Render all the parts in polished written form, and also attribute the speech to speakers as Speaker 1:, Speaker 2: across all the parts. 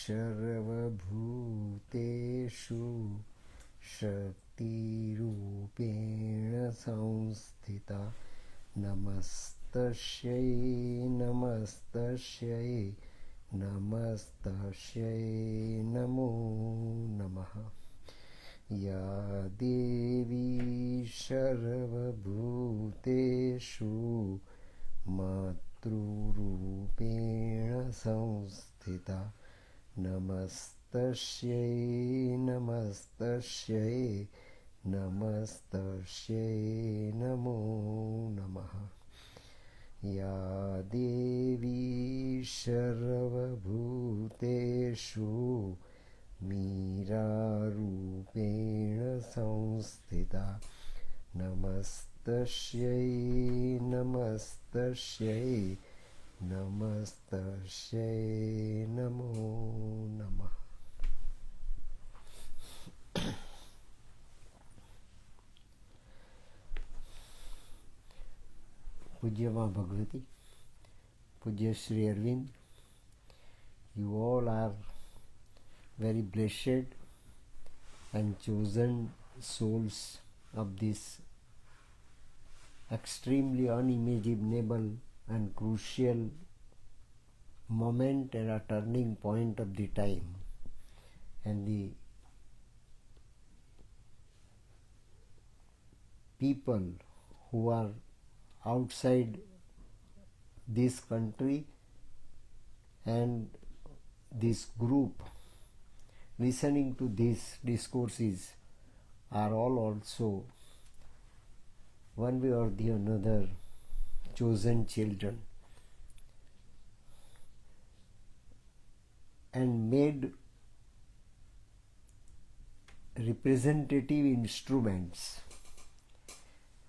Speaker 1: सर्वभूतेषु शक्तिरूपेण संस्थिता नमस्तस्यै नमस्तस्यै नमस्तस्यै नमो नमः। या देवी सर्वभूतेषु मातृरूपेण संस्थिता नमस्तस्यै नमस्तस्यै नमस्तस्यै नमो नमः। या देवी सर्वभूतेषु मीरारूपेण संस्थिता नमस्तस्यै नमस्तस्यै नमस्तस्यै नमो नमः। पूज्य माँ भगवती, पूज्य Sri Arvind, you all are very blessed and chosen souls of this extremely unimaginable and crucial moment and a turning point of the time, and the people who are outside this country and this group listening to these discourses are all also one way or the another chosen children and made representative instruments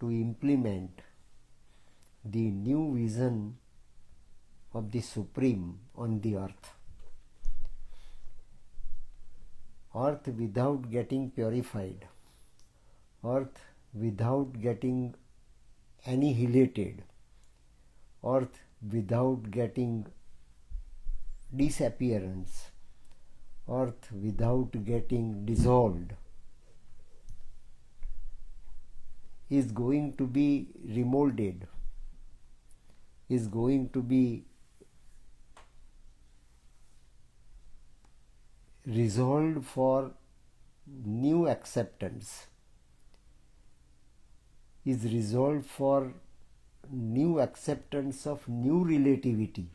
Speaker 1: to implement the new vision of the Supreme on the earth. Earth without getting purified, earth without getting annihilated, earth without getting disappearance, earth without getting dissolved, is going to be remolded, is going to be resolved for new acceptance, is resolved for new acceptance of new relativity,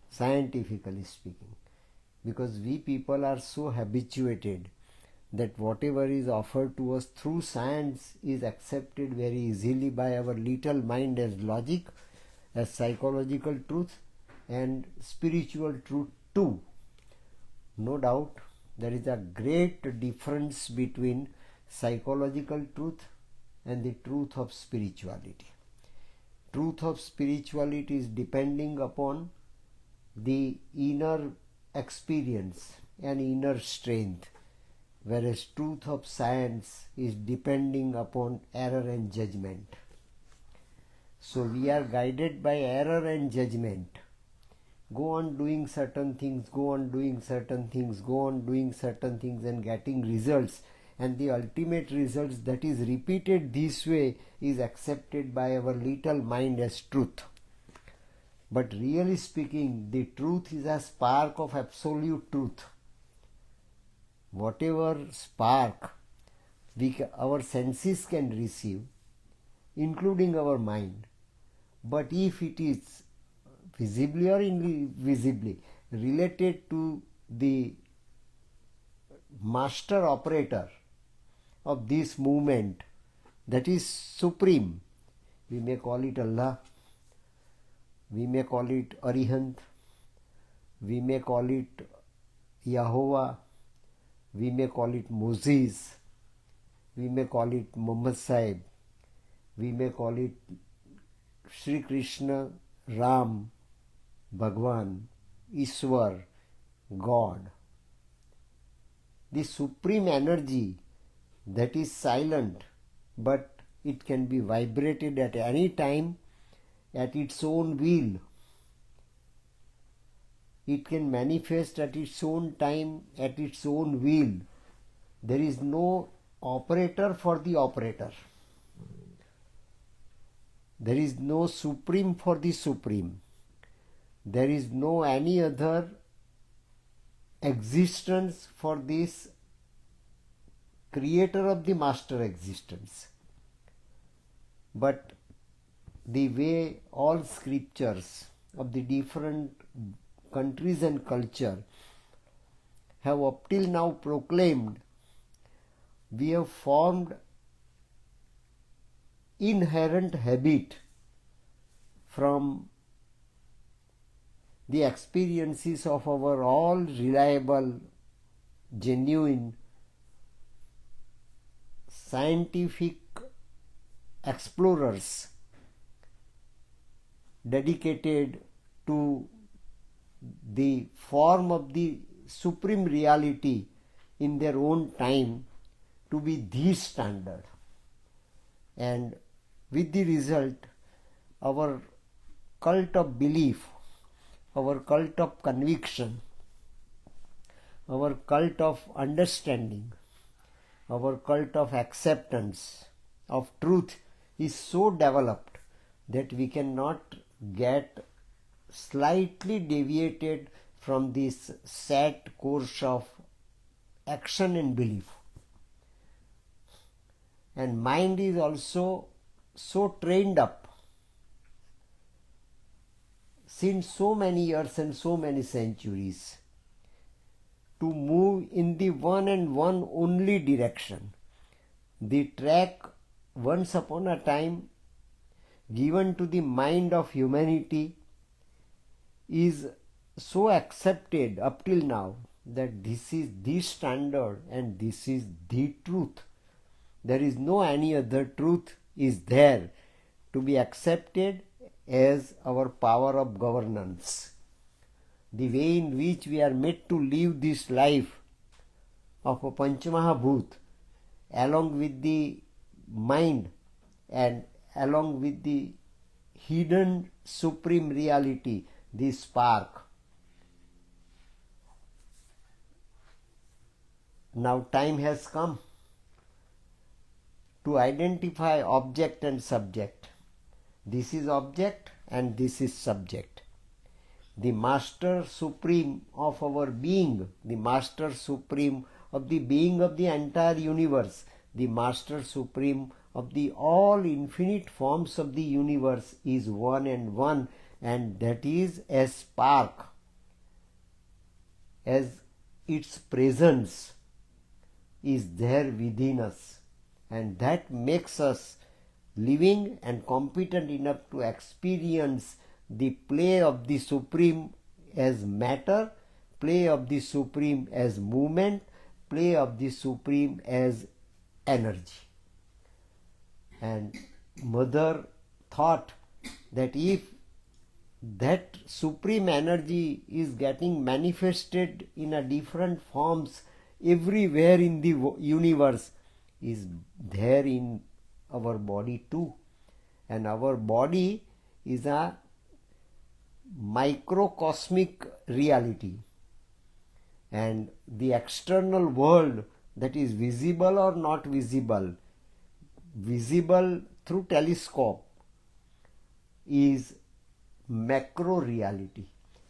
Speaker 1: scientifically speaking, because we people are so habituated that whatever is offered to us through science is accepted very easily by our little mind as logic, as psychological truth and spiritual truth too. No doubt there is a great difference between psychological truth and the truth of spirituality. Truth of spirituality is depending upon the inner experience and inner strength, whereas truth of science is depending upon error and judgment. So we are guided by error and judgment. Go on doing certain things, go on doing certain things, go on doing certain things and getting results, and the ultimate results that is repeated this way is accepted by our little mind as truth. But really speaking, the truth is a spark of absolute truth. Whatever spark our senses can receive, including our mind, but if it is visibly or invisibly related to the master operator of this movement, that is Supreme, we may call it Allah, we may call it Arihant, we may call it Yahovah, we may call it Moses, we may call it Muhammad Sahib, we may call it Sri Krishna, Ram, Bhagwan, Ishwar, God. The supreme energy that is silent, but it can be vibrated at any time at its own will. It can manifest at its own time, at its own will. There is no operator for the operator. There is no supreme for the supreme. There is no any other existence for this creator of the master existence. But the way all scriptures of the different countries and culture have up till now proclaimed, we have formed inherent habit from the experiences of our all reliable, genuine, scientific explorers dedicated to the form of the supreme reality in their own time to be the standard. And with the result, our cult of belief, our cult of conviction, our cult of understanding, our cult of acceptance of truth is so developed that we cannot get slightly deviated from this set course of action and belief. And mind is also so trained up since so many years and so many centuries to move in the one and one only direction. The track once upon a time given to the mind of humanity is so accepted up till now that this is the standard and this is the truth. There is no any other truth is there to be accepted as our power of governance. The way in which we are made to live this life of a Panchamahabhut along with the mind and along with the hidden supreme reality, the spark. Now time has come to identify object and subject. This is object and this is subject. The Master Supreme of our being, the Master Supreme of the being of the entire universe, the Master Supreme of the all infinite forms of the universe is one, and that is a spark, as its presence is there within us, and that makes us living and competent enough to experience the play of the Supreme as matter, play of the Supreme as movement, play of the Supreme as energy. And Mother thought that if that supreme energy is getting manifested in a different forms everywhere in the universe, is there in our body too. And our body is a microcosmic reality, and the external world that is visible or not visible, visible through telescope, is macro reality.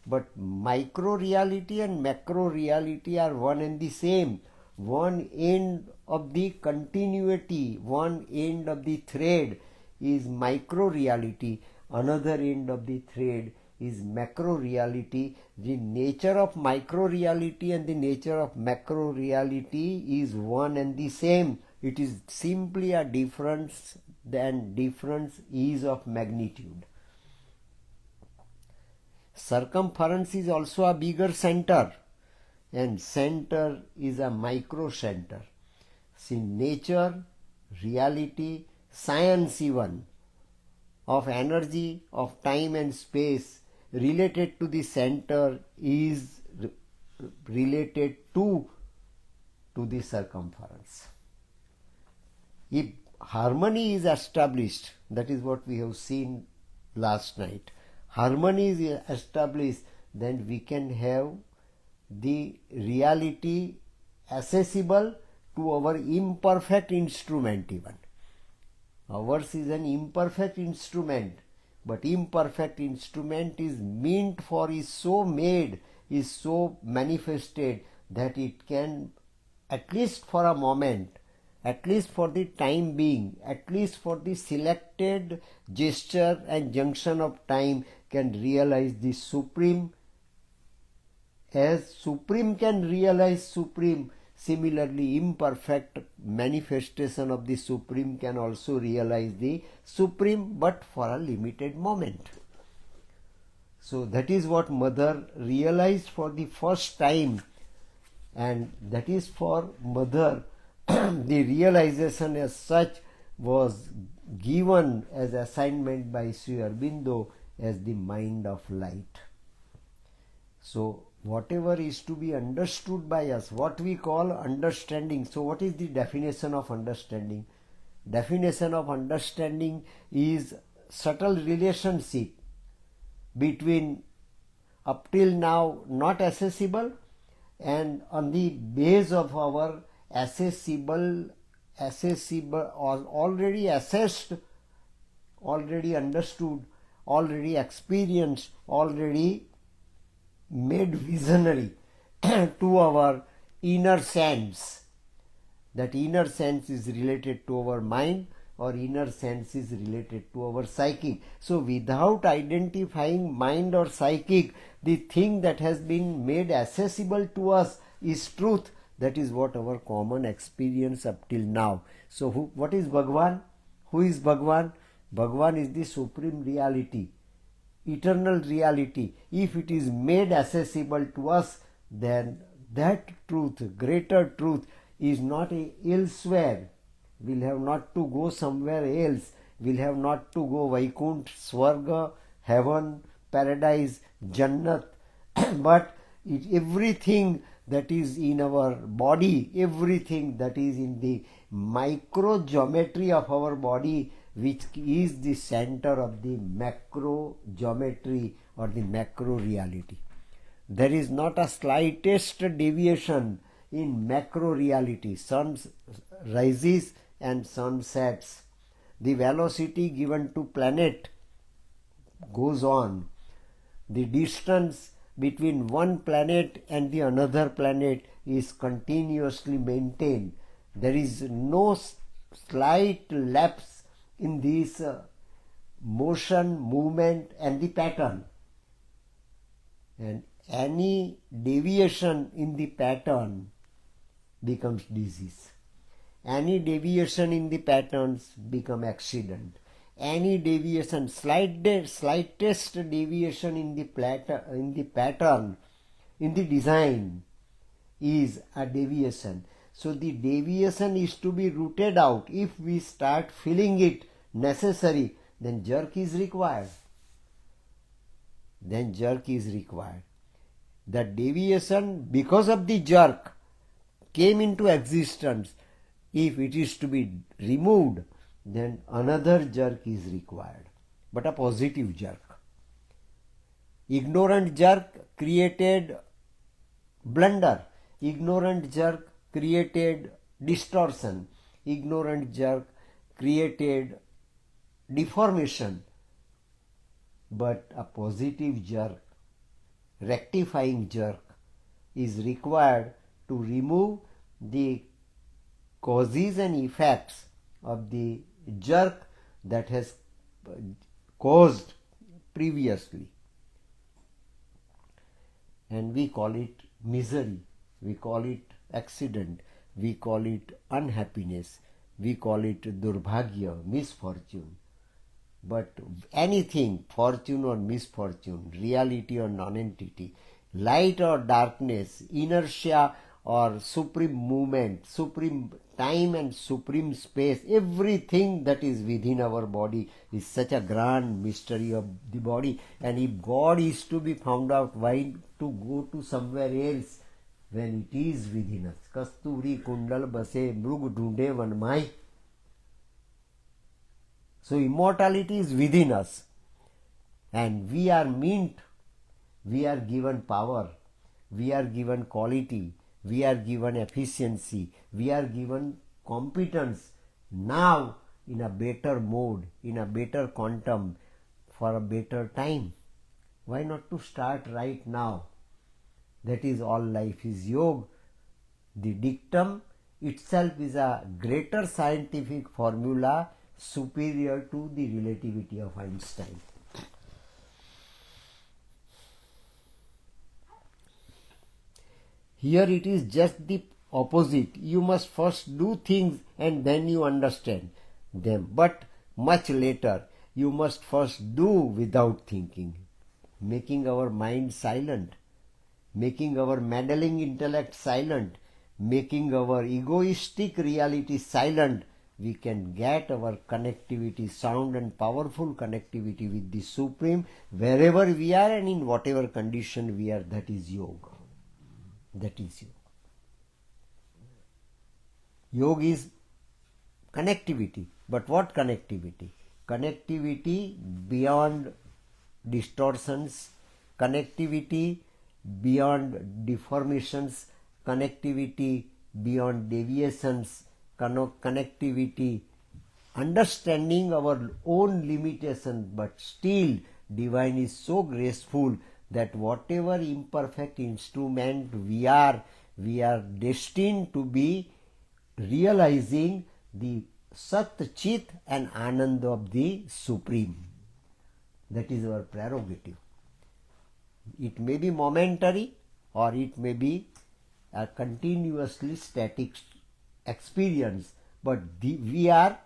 Speaker 1: But micro reality and macro reality are one and the same. One end of the continuity, one end of the thread is micro reality, another end of the thread is macro reality. The nature of micro reality and the nature of macro reality is one and the same. It is simply a difference, and difference is of magnitude. Circumference is also a bigger center, and center is a micro center. See, nature, reality, science even, of energy, of time and space related to the center is related to the circumference. If harmony is established, that is what we have seen last night. Harmony is established, then we can have the reality accessible to our imperfect instrument even. Ours is an imperfect instrument, but imperfect instrument is meant for, is so made, is so manifested that it can, at least for a moment, at least for the time being, at least for the selected gesture and junction of time, can realize the Supreme. As Supreme can realize Supreme, similarly imperfect manifestation of the Supreme can also realize the Supreme, but for a limited moment. So that is what Mother realized for the first time, and that is for Mother the realization as such was given as assignment by Sri Aurobindo as the mind of light. So whatever is to be understood by us, what we call understanding. So what is the definition of understanding? Definition of understanding is subtle relationship between up till now not accessible and on the base of our accessible or already assessed, already understood, already experienced, already made visionary to our inner sense. That inner sense is related to our mind, or inner sense is related to our psychic. So without identifying mind or psychic, the thing that has been made accessible to us is truth. That is what our common experience up till now. So what is Bhagwan? Who is Bhagwan? Bhagwan is the supreme reality, eternal reality. If it is made accessible to us, then that truth, greater truth, is not elsewhere. We'll have not to go somewhere else. We'll have not to go Vaikunt, Swarga, heaven, paradise, Jannat. But everything that is in our body, everything that is in the micro geometry of our body, which is the center of the macro geometry or the macro reality. There is not a slightest deviation in macro reality. Sun rises and sun sets. The velocity given to planet goes on. The distance between one planet and the another planet is continuously maintained. There is no slight lapse in this motion, movement and the pattern. And any deviation in the pattern becomes disease. Any deviation in the patterns become accident. Any deviation, slightest deviation in the pattern, in the design, is a deviation. So the deviation is to be rooted out. If we start feeling it necessary, then jerk is required. The deviation, because of the jerk, came into existence. If it is to be removed, then another jerk is required, but a positive jerk. Ignorant jerk created blunder. Ignorant jerk created distortion. Ignorant jerk created deformation. But a positive jerk, rectifying jerk, is required to remove the causes and effects of the jerk that has caused previously. And we call it misery, we call it accident, we call it unhappiness, we call it durbhagya, misfortune. But anything, fortune or misfortune, reality or non-entity, light or darkness, inertia or supreme movement, supreme time and supreme space, everything that is within our body is such a grand mystery of the body. And if God is to be found out, why to go to somewhere else when it is within us? Kasturi kundal base mrug dhunde vanmai. So immortality is within us, and we are meant We are given power, we are given quality, we are given efficiency, we are given competence now in a better mode, in a better quantum, for a better time. Why not to start right now? That is all life is yoga. The dictum itself is a greater scientific formula superior to the relativity of Einstein. Here it is just the opposite. You must first do things and then you understand them. But much later, you must first do without thinking, making our mind silent, making our meddling intellect silent, making our egoistic reality silent. We can get our connectivity, sound and powerful connectivity with the Supreme wherever we are and in whatever condition we are. That is yoga. That is yoga. Yoga is connectivity. But what connectivity? Connectivity beyond distortions, connectivity beyond deformations, connectivity beyond deviations, connectivity, understanding our own limitation, but still divine is so graceful that whatever imperfect instrument we are destined to be realizing the Sat, Chit and Anand of the Supreme. That is our prerogative. It may be momentary or it may be a continuously static experience, but we are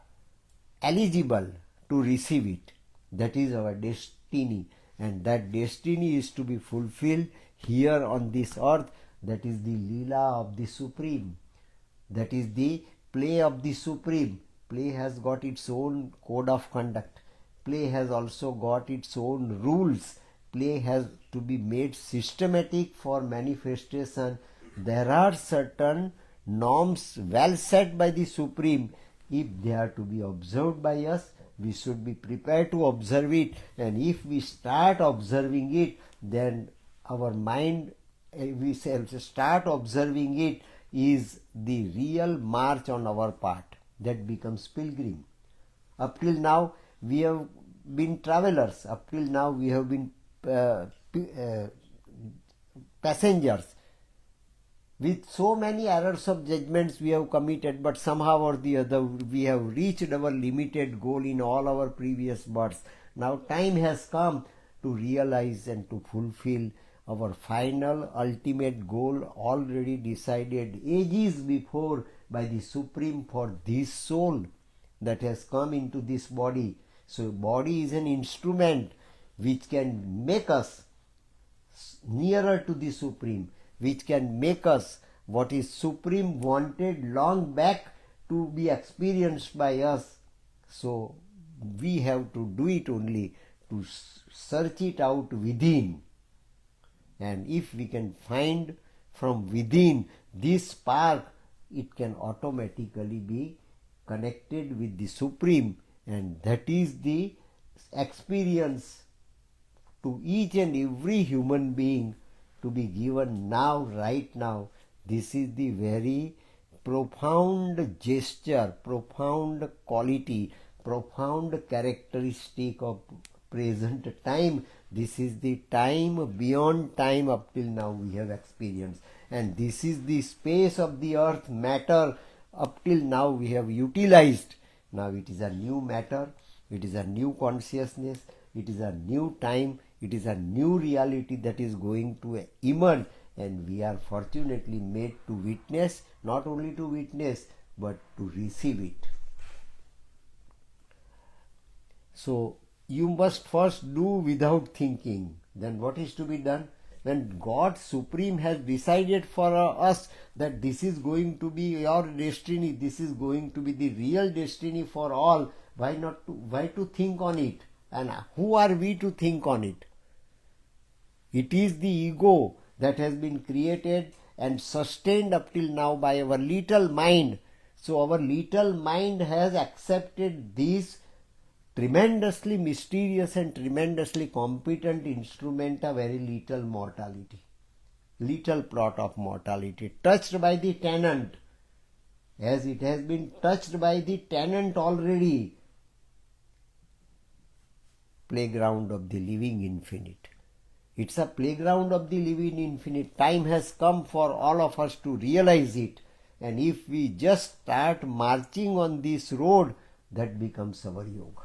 Speaker 1: eligible to receive it. That is our destiny, and that destiny is to be fulfilled here on this earth. That is the Leela of the Supreme. That is the play of the Supreme. Play has got its own code of conduct. Play has also got its own rules. Play has to be made systematic for manifestation. There are certain norms well set by the Supreme. If they are to be observed by us, we should be prepared to observe it. And if we start observing it, then our mind, we start observing it, is the real march on our part. That becomes pilgrim. Up till now, we have been travelers. Up till now, we have been passengers. With so many errors of judgments we have committed, but somehow or the other we have reached our limited goal in all our previous births. Now time has come to realize and to fulfill our final ultimate goal, already decided ages before by the Supreme for this soul that has come into this body. So body is an instrument which can make us nearer to the Supreme, which can make us what is Supreme wanted long back to be experienced by us. So we have to do it only, to search it out within. And if we can find from within this spark, it can automatically be connected with the Supreme, and that is the experience to each and every human being to be given now, right now. This is the very profound gesture, profound quality, profound characteristic of present time. This is the time beyond time up till now we have experienced. And this is the space of the earth matter up till now we have utilized. Now it is a new matter, it is a new consciousness, it is a new time, it is a new reality that is going to emerge, and we are fortunately made to witness, not only to witness, but to receive it. So you must first do without thinking. Then what is to be done? When God Supreme has decided for us that this is going to be your destiny, this is going to be the real destiny for all, why to think on it? And who are we to think on it? It is the ego that has been created and sustained up till now by our little mind. So our little mind has accepted this tremendously mysterious and tremendously competent instrument of very little mortality, little plot of mortality, touched by the tenant, as it has been touched by the tenant already, playground of the living infinite. It's a playground of the living infinite. Time has come for all of us to realize it. And if we just start marching on this road, that becomes our yoga.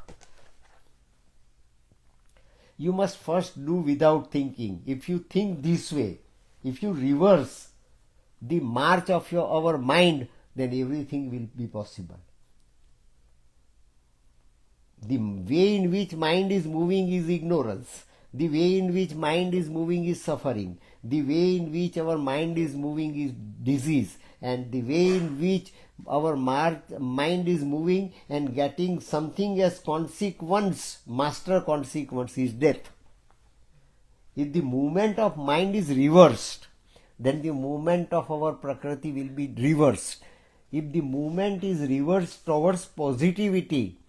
Speaker 1: You must first do without thinking. If you think this way, if you reverse the march of our mind, then everything will be possible. The way in which mind is moving is ignorance. The way in which mind is moving is suffering. The way in which our mind is moving is disease. And the way in which our mind is moving and getting something as consequence, master consequence, is death. If the movement of mind is reversed, then the movement of our Prakriti will be reversed. If the movement is reversed towards positivity,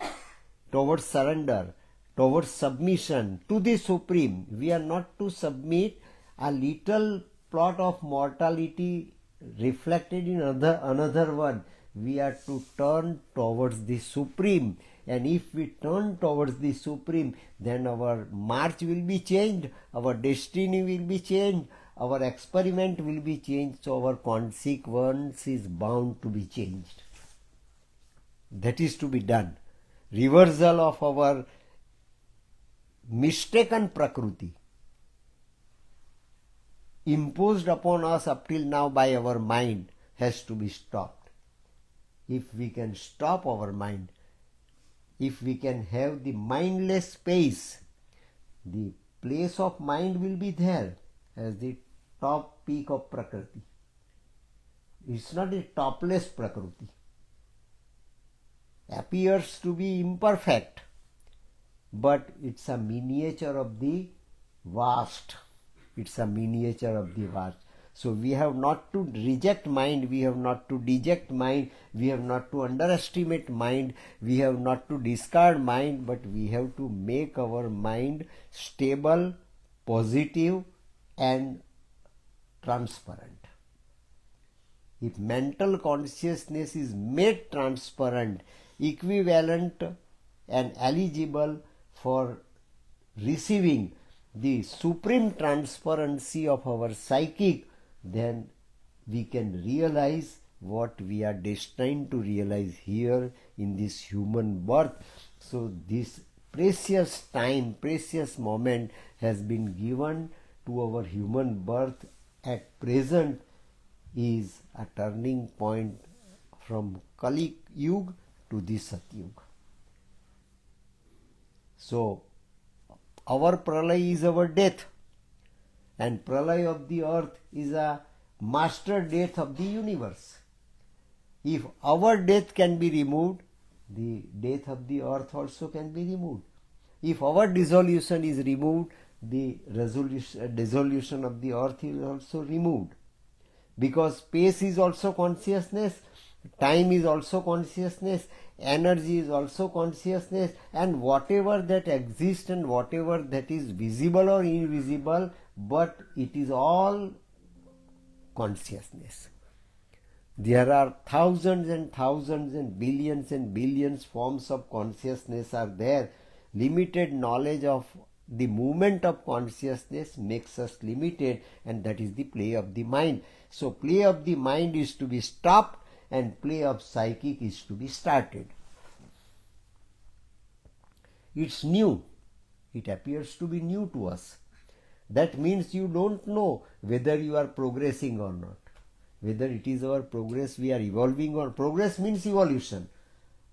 Speaker 1: towards surrender, towards submission to the Supreme, we are not to submit a little plot of mortality reflected in another one. We are to turn towards the Supreme. And if we turn towards the Supreme, then our march will be changed, our destiny will be changed, our experiment will be changed, so our consequence is bound to be changed. That is to be done. Reversal of our mistaken Prakriti, imposed upon us up till now by our mind, has to be stopped. If we can stop our mind, if we can have the mindless space, the place of mind will be there as the top peak of Prakriti. It's not a topless Prakriti. Appears to be imperfect, but it's a miniature of the vast. It's a miniature of the vast. So we have not to reject mind, we have not to deject mind, we have not to underestimate mind, we have not to discard mind, but we have to make our mind stable, positive and transparent. If mental consciousness is made transparent, equivalent and eligible for receiving the supreme transparency of our psychic, then we can realize what we are destined to realize here in this human birth. So this precious time, precious moment has been given to our human birth at present is a turning point from Kali Yuga to the Satyuga. So our pralay is our death, and pralay of the earth is a master death of the universe. If our death can be removed, the death of the earth also can be removed. If our dissolution is removed, the dissolution of the earth is also removed. Because space is also consciousness, time is also consciousness, energy is also consciousness, and whatever that exists and whatever that is visible or invisible, but it is all consciousness. There are thousands and thousands and billions forms of consciousness are there. Limited knowledge of the movement of consciousness makes us limited, and that is the play of the mind. So play of the mind is to be stopped and play of psychic is to be started. It's new. It appears to be new to us. That means you don't know whether you are progressing or not. Whether it is our progress, we are evolving, or progress means evolution.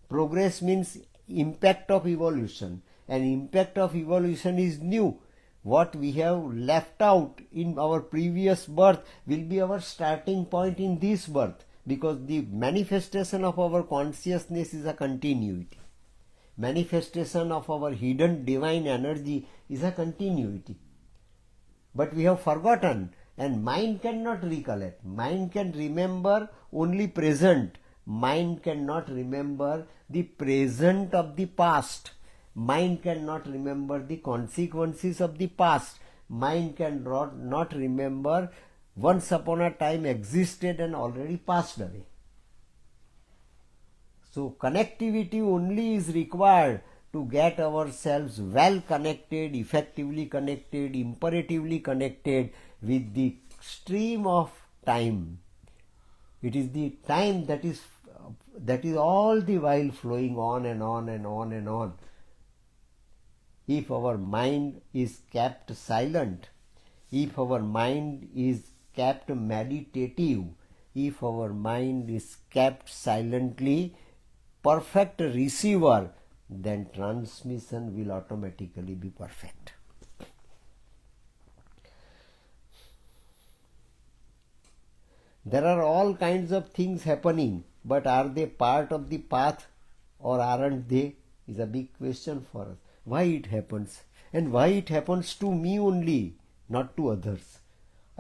Speaker 1: Progress means impact of evolution, and impact of evolution is new. What we have left out in our previous birth will be our starting point in this birth, because the manifestation of our consciousness is a continuity. Manifestation of our hidden divine energy is a continuity. But we have forgotten, and mind cannot recollect. Mind can remember only present. Mind cannot remember the present of the past. Mind cannot remember the consequences of the past. Mind cannot remember once upon a time existed and already passed away. So connectivity only is required to get ourselves well connected, effectively connected, imperatively connected with the stream of time. It is the time that is all the while flowing on and on and on and on. If our mind is kept silent, if our mind is kept meditative, if our mind is kept silently perfect receiver, then transmission will automatically be perfect. There are all kinds of things happening, but are they part of the path or aren't they? Is a big question for us. Why it happens? And why it happens to me only, not to others?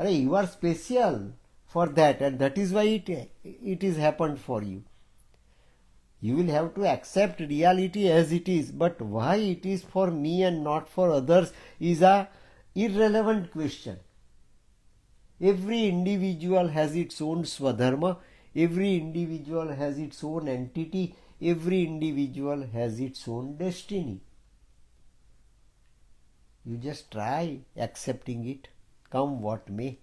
Speaker 1: You are special for that, and that is why it is happened for you. You will have to accept reality as it is, but why it is for me and not for others is a irrelevant question. Every individual has its own swadharma, every individual has its own entity, every individual has its own destiny. You just try accepting it, come what may.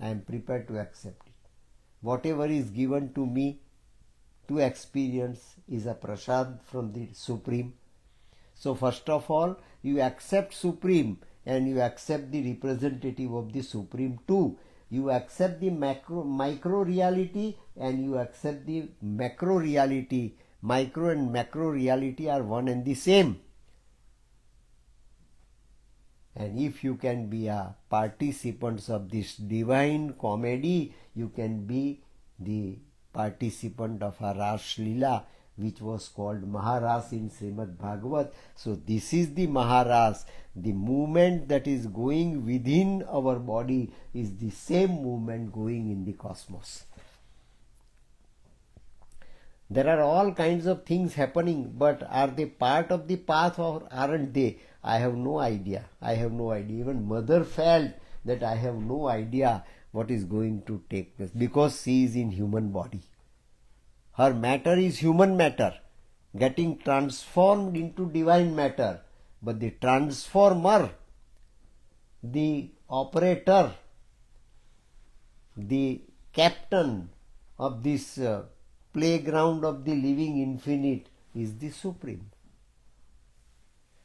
Speaker 1: I am prepared to accept it. Whatever is given to me to experience is a prasad from the Supreme. So first of all, you accept Supreme and you accept the representative of the Supreme too. You accept the micro reality and you accept the macro reality. Micro and macro reality are one and the same. And if you can be a participant of this divine comedy, you can be the participant of a Ras Leela, which was called Maharas in Srimad Bhagavat. So this is the Maharas. The movement that is going within our body is the same movement going in the cosmos. There are all kinds of things happening, but are they part of the path or aren't they? I have no idea. I have no idea. Even mother felt that I have no idea what is going to take place because she is in human body. Her matter is human matter, getting transformed into divine matter. But the transformer, the operator, the captain of this playground of the living infinite is the Supreme.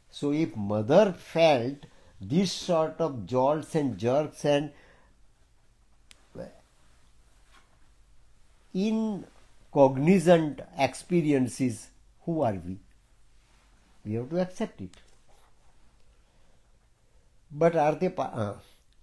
Speaker 1: So if mother felt this sort of jolts and jerks and incognizant experiences, who are we? We have to accept it. But are they?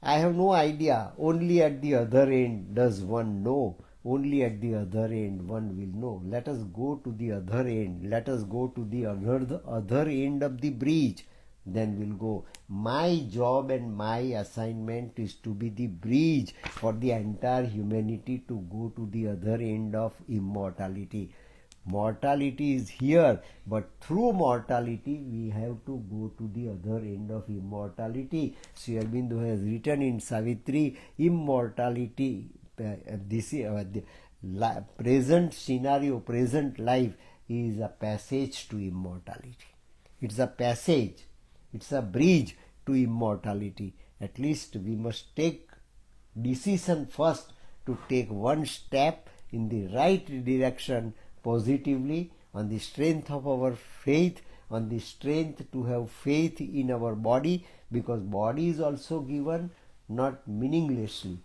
Speaker 1: I have no idea. Only at the other end does one know. Only at the other end one will know. Let us go to the other end. Let us go to the other end of the bridge. Then we'll go. My job and my assignment is to be the bridge for the entire humanity to go to the other end of immortality. Mortality is here, but through mortality we have to go to the other end of immortality. Sri Aurobindo has written in Savitri, immortality, the present scenario, present life is a passage to immortality. It's a passage, it's a bridge to immortality. At least we must take decision first to take one step in the right direction positively, on the strength of our faith, on the strength to have faith in our body, because body is also given not meaninglessly.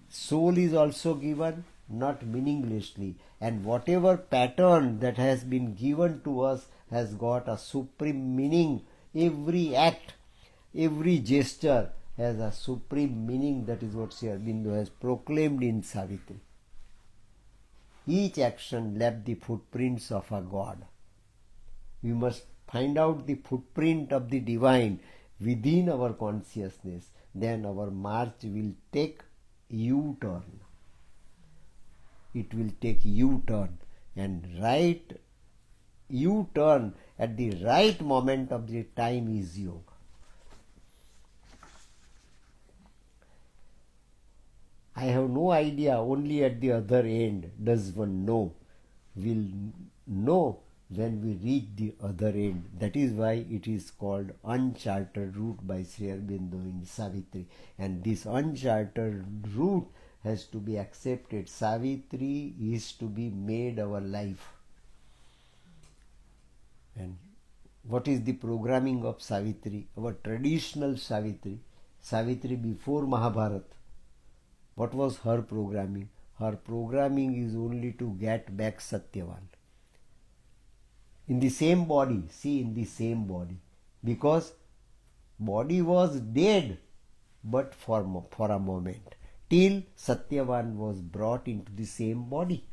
Speaker 1: Soul is also given not meaninglessly, and whatever pattern that has been given to us has got a supreme meaning. Every act, every gesture has a supreme meaning. That is what Sri Aurobindo has proclaimed in Savitri. Each action left the footprints of a God. We must find out the footprint of the divine within our consciousness. Then our march will take U-turn. It will take U-turn, and right U-turn at the right moment of the time is yoga. I have no idea, only at the other end does one know. We'll know when we reach the other end. That is why it is called uncharted route by Sri Aurobindo in Savitri. And this uncharted route has to be accepted. Savitri is to be made our life. And what is the programming of Savitri? Our traditional Savitri. Savitri before Mahabharata. What was her programming? Her programming is only to get back Satyavan. In the same body, see, in the same body. Because body was dead, but for a moment. Till Satyavan was brought into the same body.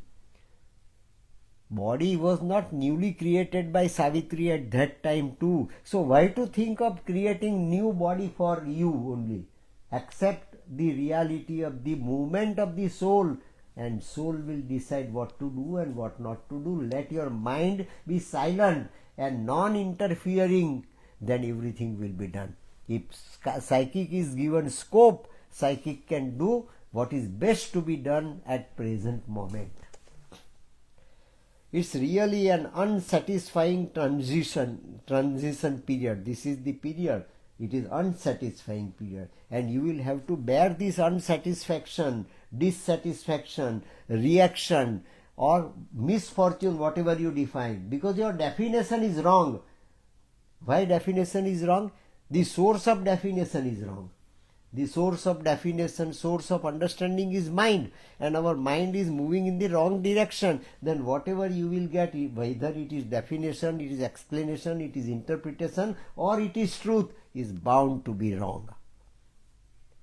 Speaker 1: Body was not newly created by Savitri at that time too. So why to think of creating new body for you only? Accept the reality of the movement of the soul, and soul will decide what to do and what not to do. Let your mind be silent and non-interfering, then everything will be done. If psychic is given scope, psychic can do what is best to be done at present moment. It's really an unsatisfying transition period. This is the period. It is unsatisfying period, and you will have to bear this unsatisfaction, dissatisfaction, reaction or misfortune, whatever you define, because your definition is wrong. Why definition is wrong? The source of definition is wrong. The source of definition, source of understanding is mind, and our mind is moving in the wrong direction. Then whatever you will get, whether it is definition, it is explanation, it is interpretation, or it is truth, is bound to be wrong.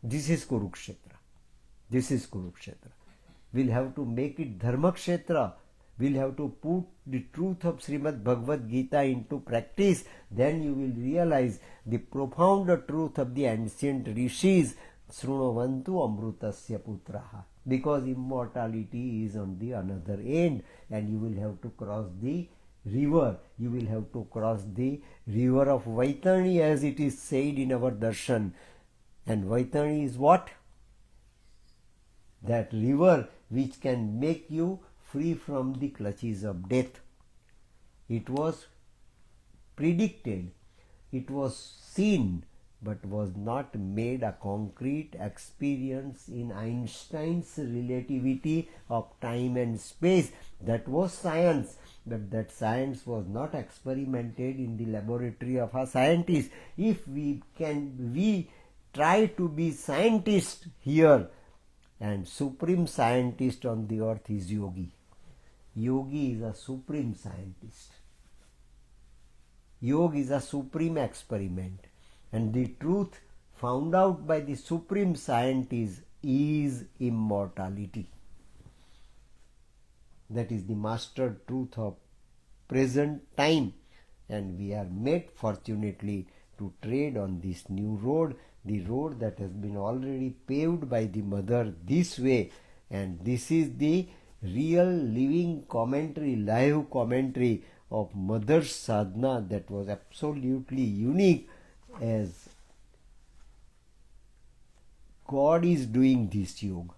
Speaker 1: This is Kurukshetra. This is Kurukshetra. We'll have to make it Dharmakshetra. We'll have to put the truth of Srimad Bhagavad Gita into practice. Then you will realize the profound truth of the ancient rishis. Srunavantu amrutasya putraha. Because immortality is on the another end, and you will have to cross the river. You will have to cross the river of Vaitani, as it is said in our darshan. And Vaitani is what? That river which can make you free from the clutches of death. It was predicted, it was seen, but was not made a concrete experience in Einstein's relativity of time and space. That was science, but that science was not experimented in the laboratory of a scientist. If we try to be scientists here, and supreme scientist on the earth is yogi. Yogi is a supreme scientist. Yoga is a supreme experiment, and the truth found out by the supreme scientist is immortality. That is the master truth of present time, and we are made fortunately to tread on this new road, the road that has been already paved by the mother this way. And this is the real living commentary, live commentary of mother's sadhana, that was absolutely unique, as God is doing this yoga,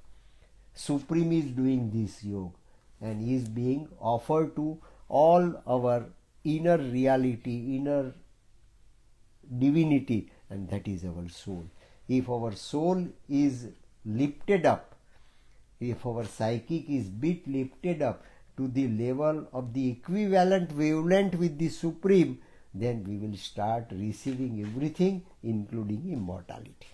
Speaker 1: Supreme is doing this yoga, and is being offered to all our inner reality, inner divinity, and that is our soul. If our soul is lifted up, if our psychic is bit lifted up to the level of the equivalent wavelength with the Supreme, then we will start receiving everything, including immortality.